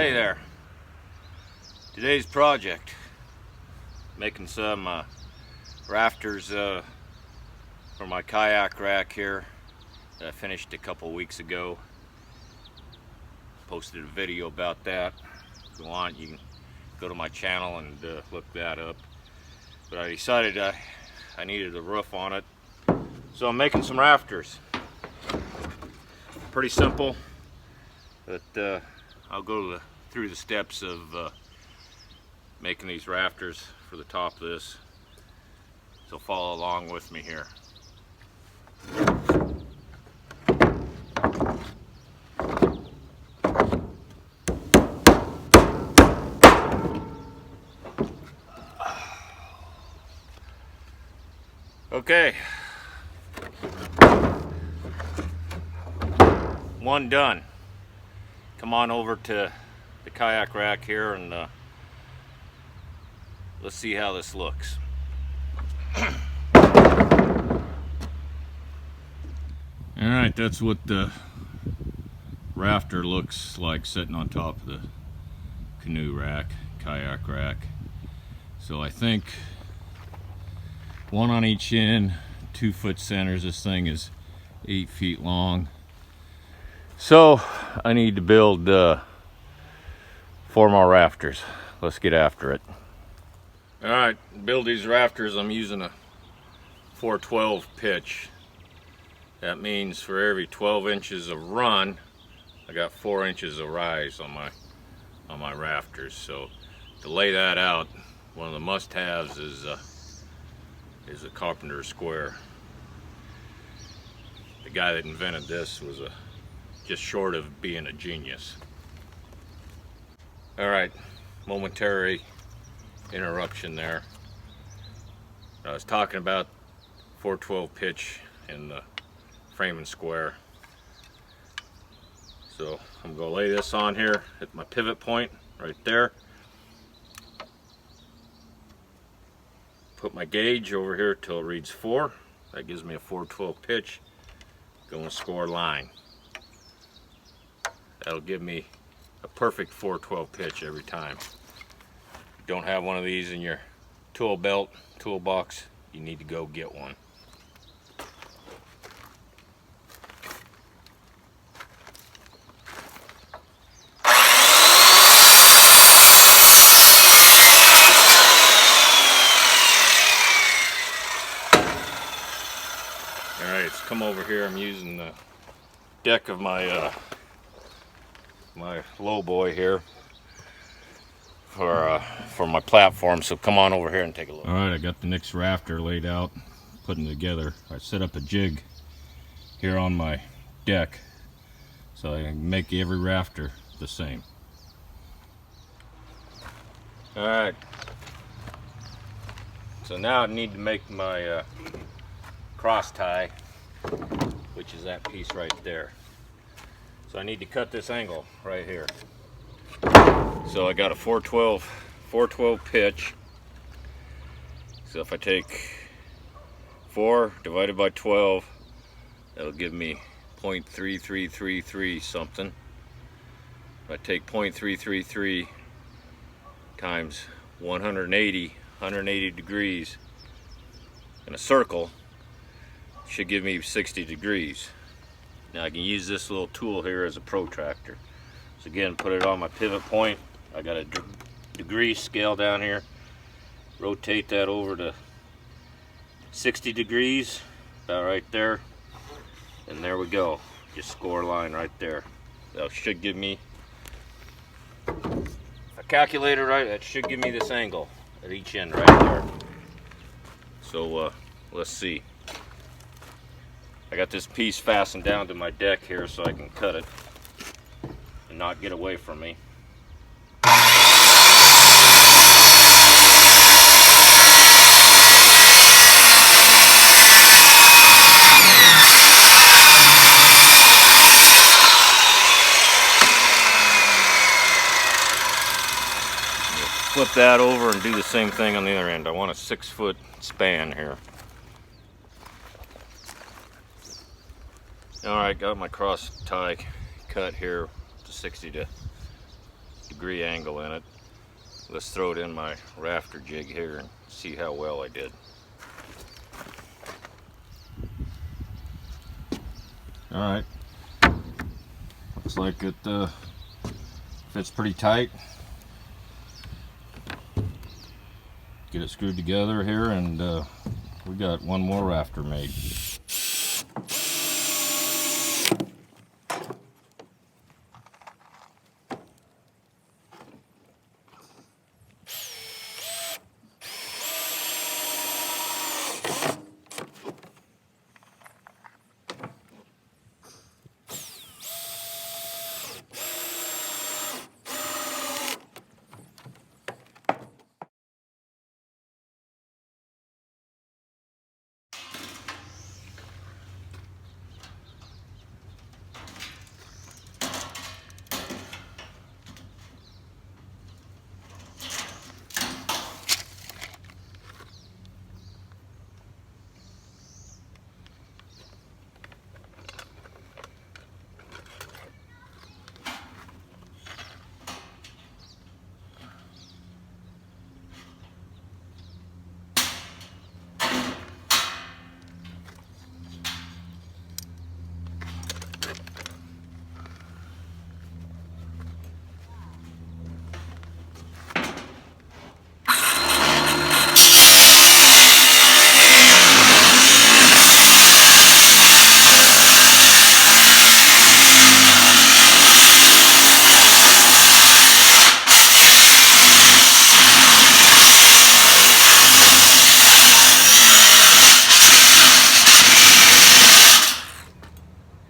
Hey there. Today's project, making some rafters for my kayak rack here that I finished a couple weeks ago. Posted a video about that. If you want, you can go to my channel and look that up. But I decided I needed a roof on it, so I'm making some rafters. Pretty simple, but I'll go through the steps of making these rafters for the top of this, so follow along with me here. Okay, one done. Come on over to the kayak rack here and let's see how this looks. Alright, that's what the rafter looks like sitting on top of the canoe rack, kayak rack. So I think one on each end, 2-foot centers. This thing is 8 feet long. So I need to build 4 more rafters. Let's get after it. Alright, build these rafters. I'm using a 412 pitch. That means for every 12 inches of run, I got 4 inches of rise on my rafters. So to lay that out, one of the must-haves is a carpenter square. The guy that invented this was just short of being a genius. Alright, momentary interruption there. I was talking about 412 pitch in the framing square. So I'm going to lay this on here at my pivot point right there. Put my gauge over here till it reads 4. That gives me a 412 pitch. Going to score line. That'll give me a perfect 412 pitch every time. If you don't have one of these in your tool belt, toolbox, you need to go get one. Alright, let's come over here. I'm using the deck of my my low boy here for my platform, so come on over here and take a look. Alright, I got the next rafter laid out, putting it together. I set up a jig here on my deck so I can make every rafter the same. Alright, so now I need to make my cross tie, which is that piece right there. So I need to cut this angle right here. So I got a 412 pitch. So if I take 4 divided by 12, that'll give me 0.3333 something. If I take 0.333 times 180 degrees in a circle, should give me 60 degrees. Now I can use this little tool here as a protractor. So again, put it on my pivot point. I got a degree scale down here. Rotate that over to 60 degrees, about right there. And there we go. Just score a line right there. That should give me, if I calculate it right, that should give me this angle at each end right there. So let's see. I got this piece fastened down to my deck here so I can cut it and not get away from me. Flip that over and do the same thing on the other end. I want a 6-foot span here. Alright, got my cross tie cut here to 60 degree angle in it. Let's throw it in my rafter jig here and see how well I did. Alright, looks like it fits pretty tight. Get it screwed together here, and we got one more rafter made.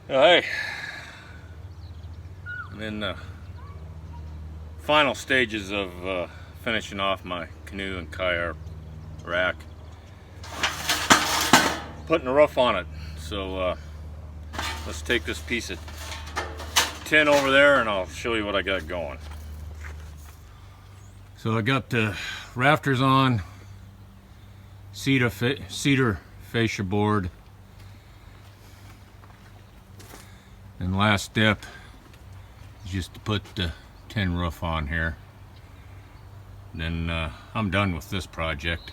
Hey, I'm in the final stages of finishing off my canoe and kayak rack, putting a roof on it. So let's take this piece of tin over there and I'll show you what I got going. So I got the rafters on, cedar fascia board. And last step is just to put the tin roof on here. Then I'm done with this project.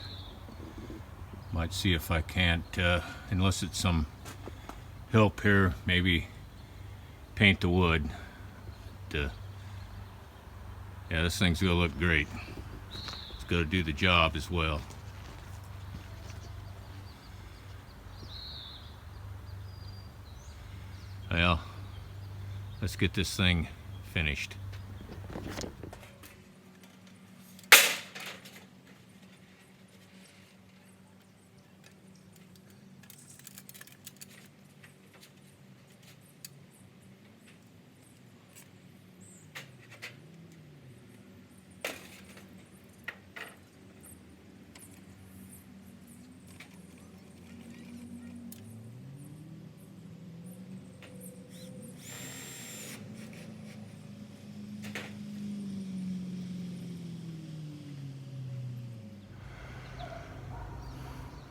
Might see if I can't enlist some help here, maybe paint the wood. Yeah, this thing's gonna look great. It's gonna do the job as well. Well, let's get this thing finished.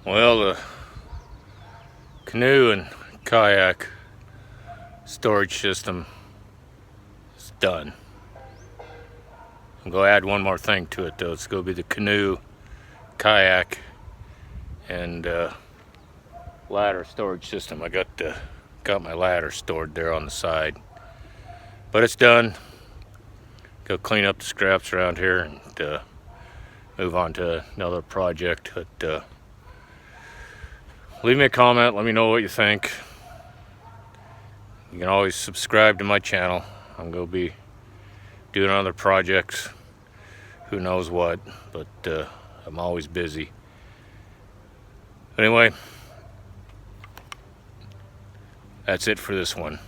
Well, the canoe and kayak storage system is done. I'm going to add one more thing to it though. It's going to be the canoe, kayak, and ladder storage system. I got my ladder stored there on the side. But it's done. Go clean up the scraps around here and move on to another project. But leave me a comment, let me know what you think. You can always subscribe to my channel. I'm going to be doing other projects, who knows what, but I'm always busy. Anyway, that's it for this one.